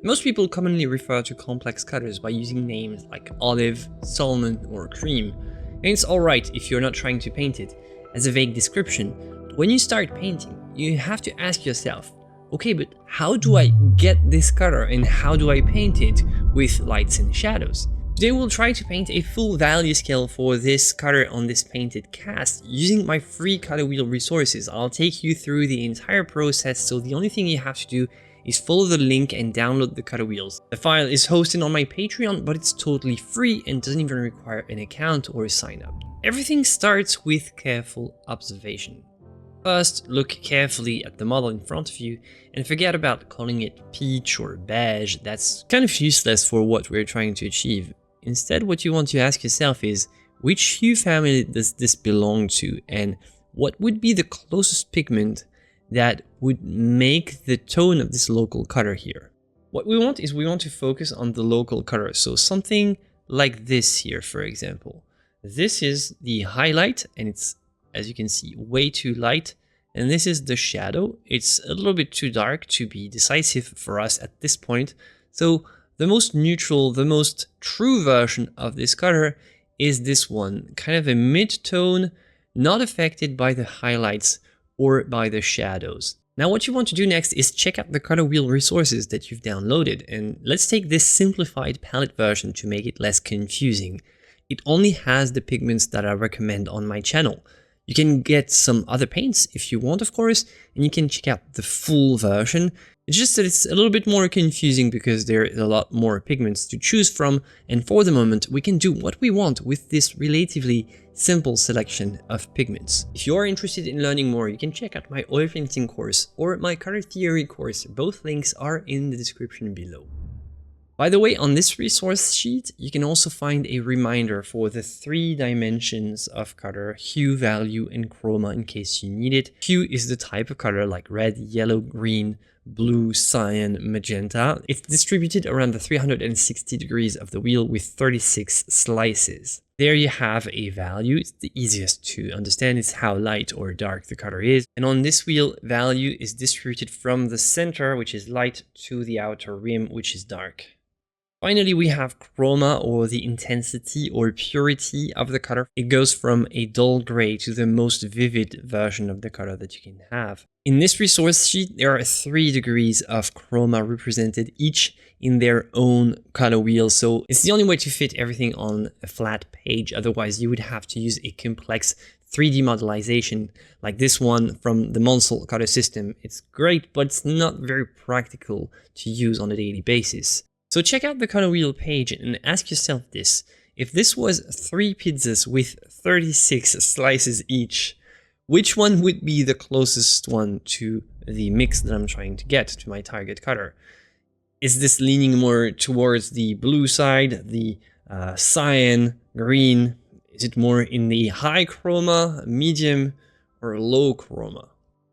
Most people commonly refer to complex colors by using names like olive, salmon, or cream, and it's alright if you're not trying to paint it as a vague description. But when you start painting, you have to ask yourself, okay, but how do I get this color and how do I paint it with lights and shadows? Today we'll try to paint a full value scale for this color on this painted cast using my free color wheel resources. I'll take you through the entire process, so the only thing you have to do is follow the link and download the color wheels. The file is hosted on my Patreon, but it's totally free and doesn't even require an account or a sign up. Everything starts with careful observation. First, look carefully at the model in front of you and forget about calling it peach or beige. That's kind of useless for what we're trying to achieve. Instead, what you want to ask yourself is, which hue family does this belong to, and what would be the closest pigment that would make the tone of this local color here? What we want to focus on the local color. So something like this here, for example. This is the highlight, and it's, as you can see, way too light. And this is the shadow. It's a little bit too dark to be decisive for us at this point. So the most neutral, the most true version of this color is this one, kind of a mid-tone, not affected by the highlights or by the shadows. Now what you want to do next is check out the color wheel resources that you've downloaded, and let's take this simplified palette version to make it less confusing. It only has the pigments that I recommend on my channel. You can get some other paints if you want, of course, and you can check out the full version. It's just that it's a little bit more confusing because there is a lot more pigments to choose from, and for the moment we can do what we want with this relatively simple selection of pigments. If you are interested in learning more, you can check out my oil painting course or my color theory course. Both links are in the description below. By the way, on this resource sheet, you can also find a reminder for the 3 dimensions of color: hue, value, and chroma, in case you need it. Hue is the type of color like red, yellow, green, blue, cyan, magenta. It's distributed around the 360 degrees of the wheel with 36 slices. There you have a value. It's the easiest to understand. It's how light or dark the color is. And on this wheel, value is distributed from the center, which is light, to the outer rim, which is dark. Finally, we have chroma, or the intensity or purity of the color. It goes from a dull gray to the most vivid version of the color that you can have. In this resource sheet, there are 3 degrees of chroma represented, each in their own color wheel. So it's the only way to fit everything on a flat page. Otherwise, you would have to use a complex 3D modelization like this one from the Monsell color system. It's great, but it's not very practical to use on a daily basis. So check out the color wheel page and ask yourself this: if this was 3 pizzas with 36 slices each, which one would be the closest one to the mix that I'm trying to get to my target color? Is this leaning more towards the blue side, the cyan, green? Is it more in the high chroma, medium, or low chroma?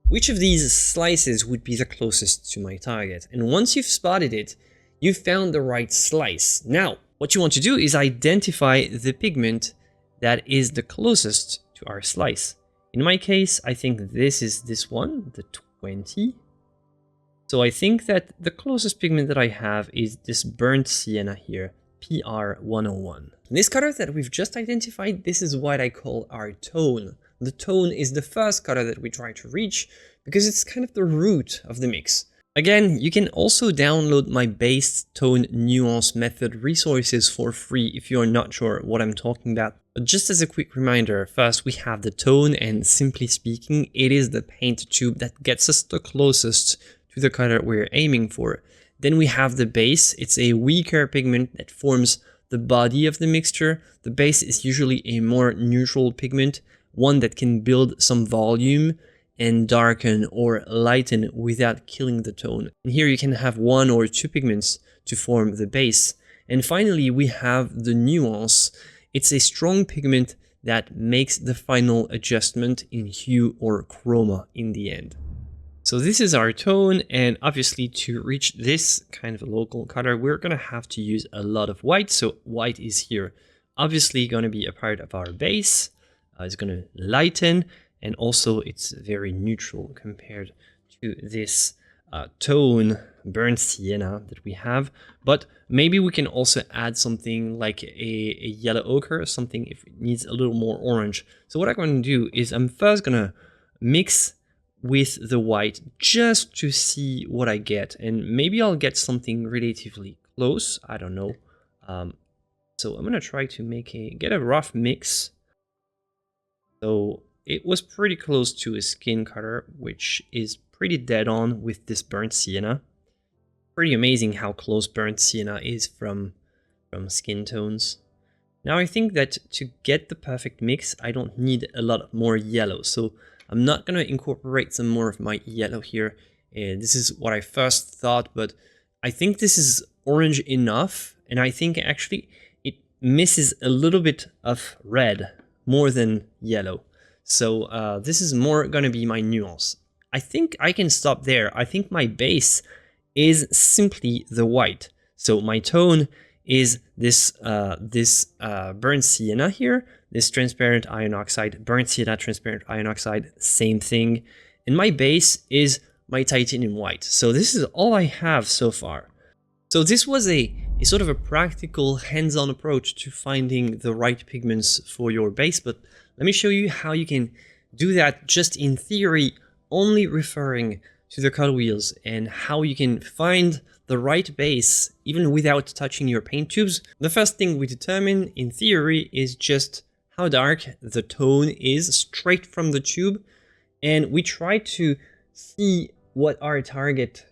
Which of these slices would be the closest to my target? And once you've spotted it, you've found the right slice. Now, what you want to do is identify the pigment that is the closest to our slice. In my case, I think this is this one, the 20. So I think that the closest pigment that I have is this burnt sienna here, PR101. This color that we've just identified, this is what I call our tone. The tone is the first color that we try to reach because it's kind of the root of the mix. Again, you can also download my base tone nuance method resources for free if you're not sure what I'm talking about. But just as a quick reminder, first we have the tone, and simply speaking, it is the paint tube that gets us the closest to the color we're aiming for. Then we have the base. It's a weaker pigment that forms the body of the mixture. The base is usually a more neutral pigment, one that can build some volume and darken or lighten without killing the tone. And here you can have 1 or 2 pigments to form the base. And finally, we have the nuance. It's a strong pigment that makes the final adjustment in hue or chroma in the end. So this is our tone, and obviously to reach this kind of a local color, we're going to have to use a lot of white. So white is here obviously going to be a part of our base. It's going to lighten, and also it's very neutral compared to this tone burnt sienna that we have, but maybe we can also add something like a yellow ochre, something if it needs a little more orange. So what I'm going to do is I'm first going to mix with the white just to see what I get, and maybe I'll get something relatively close. I don't know. So I'm going to try to get a rough mix. So it was pretty close to a skin color, which is pretty dead on with this burnt sienna. Pretty amazing how close burnt sienna is from skin tones. Now I think that to get the perfect mix, I don't need a lot more yellow. So I'm not going to incorporate some more of my yellow here. This is what I first thought, but I think this is orange enough. And I think actually it misses a little bit of red more than yellow. So this is more going to be my nuance. I think I can stop there. I think my base is simply the white. So my tone is this burnt sienna here, this transparent iron oxide, burnt sienna, transparent iron oxide, same thing. And my base is my titanium white. So this is all I have so far. So this was a sort of a practical hands-on approach to finding the right pigments for your base, but let me show you how you can do that just in theory, only referring to the color wheels, and how you can find the right base even without touching your paint tubes. The first thing we determine in theory is just how dark the tone is straight from the tube, and we try to see what our target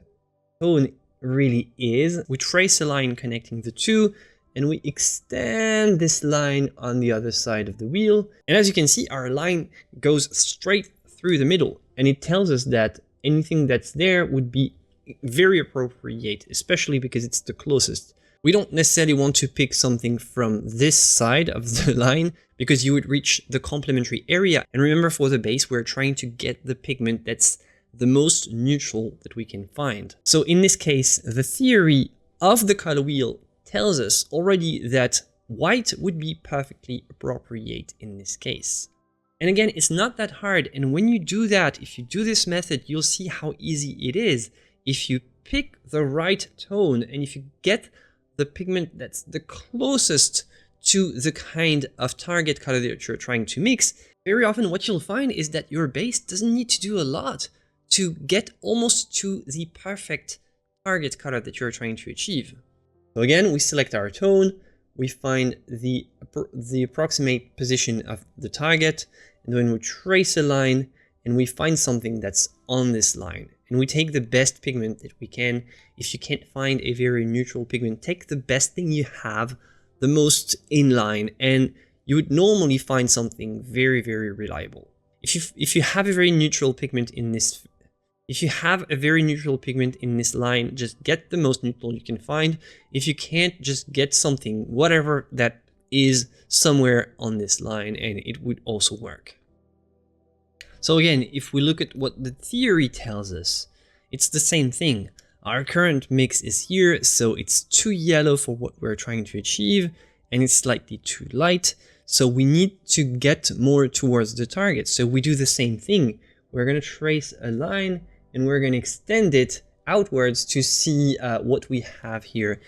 tone really is. We trace a line connecting the two, and we extend this line on the other side of the wheel. And as you can see, our line goes straight through the middle, and it tells us that anything that's there would be very appropriate, especially because it's the closest. We don't necessarily want to pick something from this side of the line because you would reach the complementary area. And remember, for the base, we're trying to get the pigment that's the most neutral that we can find. So in this case, the theory of the color wheel tells us already that white would be perfectly appropriate in this case. And again, it's not that hard. And when you do that, if you do this method, you'll see how easy it is. If you pick the right tone and if you get the pigment that's the closest to the kind of target color that you're trying to mix, very often what you'll find is that your base doesn't need to do a lot to get almost to the perfect target color that you're trying to achieve. So again, we select our tone, we find the approximate position of the target, and then we trace a line and we find something that's on this line. And we take the best pigment that we can. If you can't find a very neutral pigment, take the best thing you have, the most inline, and you would normally find something very, very reliable. If you have a very neutral pigment in this line, just get the most neutral you can find. If you can't, just get something, whatever that is somewhere on this line, and it would also work. So again, if we look at what the theory tells us, it's the same thing. Our current mix is here, so it's too yellow for what we're trying to achieve, and it's slightly too light. So we need to get more towards the target. So we do the same thing. We're going to trace a line and we're going to extend it outwards to see what we have here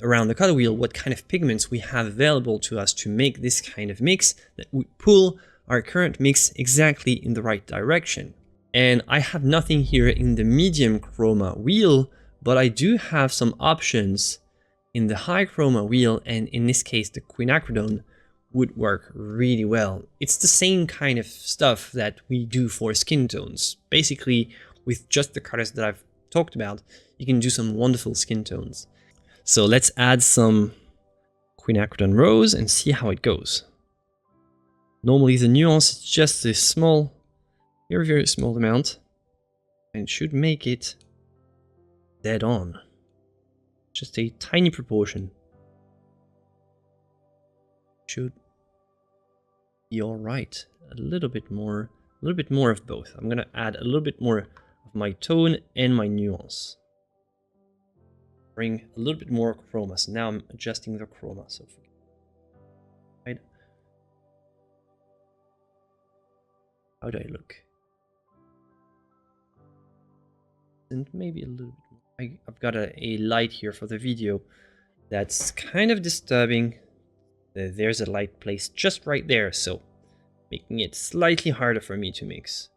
around the color wheel, what kind of pigments we have available to us to make this kind of mix that would pull our current mix exactly in the right direction. And I have nothing here in the medium chroma wheel, but I do have some options in the high chroma wheel, and in this case the quinacridone would work really well. It's the same kind of stuff that we do for skin tones. Basically, with just the colors that I've talked about, you can do some wonderful skin tones. So let's add some quinacridone rose and see how it goes. Normally the nuance is just a small, very, very small amount, and should make it dead on. Just a tiny proportion. Should be all right. A little bit more of both. I'm gonna add a little bit more of my tone and my nuance. Bring a little bit more chroma. So now I'm adjusting the chroma. So right. How do I look? And maybe a little bit more. I've got a light here for the video that's kind of disturbing. There's a light placed just right there, so making it slightly harder for me to mix.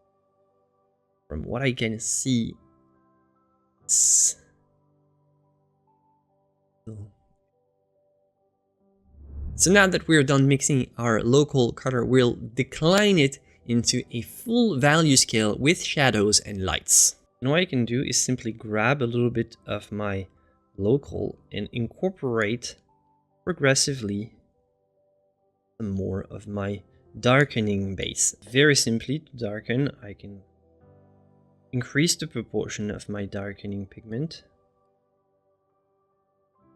From what I can see, it's... So now that we're done mixing our local color, we'll decline it into a full value scale with shadows and lights. And what I can do is simply grab a little bit of my local and incorporate progressively some more of my darkening base. Very simply, to darken, I can increase the proportion of my darkening pigment.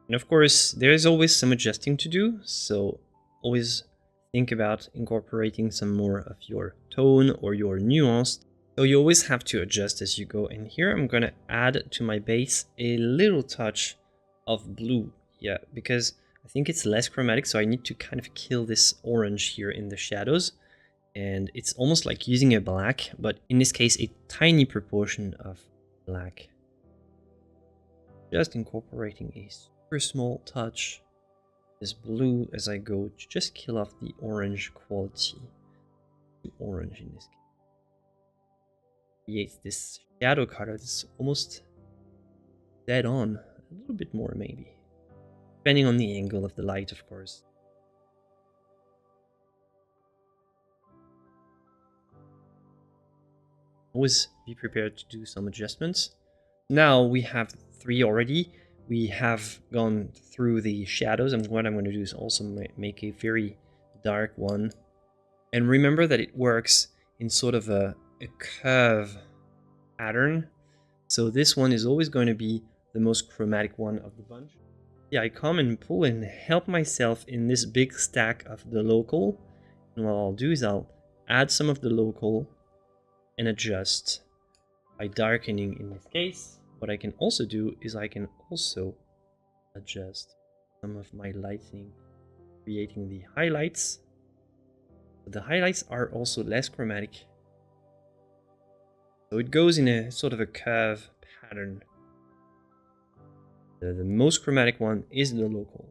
And of course, there's always some adjusting to do, so always think about incorporating some more of your tone or your nuance. So you always have to adjust as you go. And here I'm going to add to my base a little touch of blue. Yeah, because I think it's less chromatic, so I need to kind of kill this orange here in the shadows. And it's almost like using a black, but in this case, a tiny proportion of black. Just incorporating a super small touch, this blue as I go, to just kill off the orange quality. The orange in this case creates this shadow color that's almost dead on, a little bit more maybe, depending on the angle of the light, of course. Always be prepared to do some adjustments. Now we have 3 already. We have gone through the shadows, and what I'm going to do is also make a very dark one. And remember that it works in sort of a curve pattern. So this one is always going to be the most chromatic one of the bunch. Yeah, I come and pull and help myself in this big stack of the local. And what I'll do is I'll add some of the local and adjust by darkening in this case. What I can also do is I can also adjust some of my lighting, creating the highlights. The highlights are also less chromatic, so it goes in a sort of a curve pattern. The most chromatic one is the local.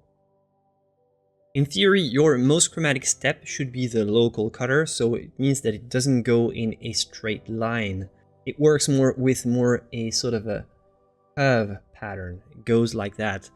In theory, your most chromatic step should be the local color, so it means that it doesn't go in a straight line. It works more with a sort of a curve pattern. It goes like that,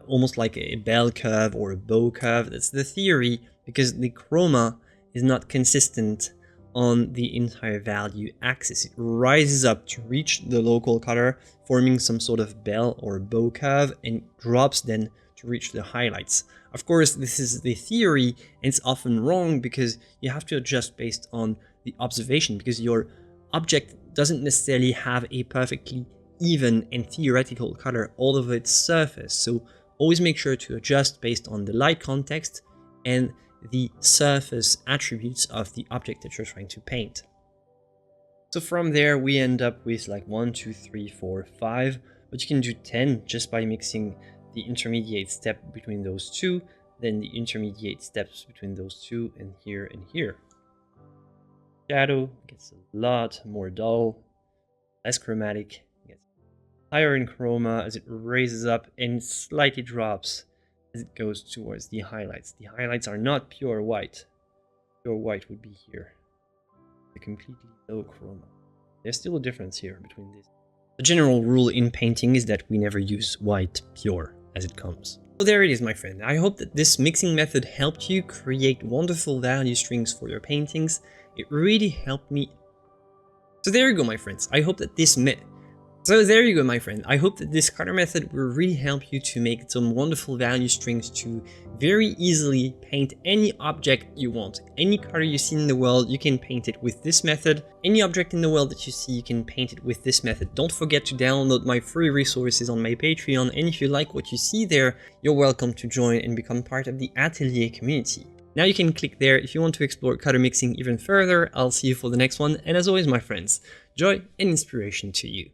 almost like a bell curve or a bow curve. That's the theory, because the chroma is not consistent on the entire value axis. It rises up to reach the local color, forming some sort of bell or bow curve, and drops then to reach the highlights. Of course, this is the theory, and it's often wrong because you have to adjust based on the observation, because your object doesn't necessarily have a perfectly even and theoretical color all over its surface. So always make sure to adjust based on the light context and the surface attributes of the object that you're trying to paint. So from there we end up with like 1, 2, 3, 4, 5, but you can do 10 just by mixing the intermediate step between those two, then the intermediate steps between those two, and here and here. Shadow gets a lot more dull, less chromatic, gets higher in chroma as it raises up and slightly drops as it goes towards the highlights. The highlights are not pure white. Pure white would be here. A completely low chroma. There's still a difference here between these. The general rule in painting is that we never use white pure as it comes. So there it is, my friend. I hope that this mixing method helped you create wonderful value strings for your paintings. It really helped me. So there you go, my friends. I hope that this color method will really help you to make some wonderful value strings to very easily paint any object you want. Any color you see in the world, you can paint it with this method. Any object in the world that you see, you can paint it with this method. Don't forget to download my free resources on my Patreon, and if you like what you see there, you're welcome to join and become part of the Atelier community. Now you can click there if you want to explore color mixing even further. I'll see you for the next one, and as always, my friends, joy and inspiration to you.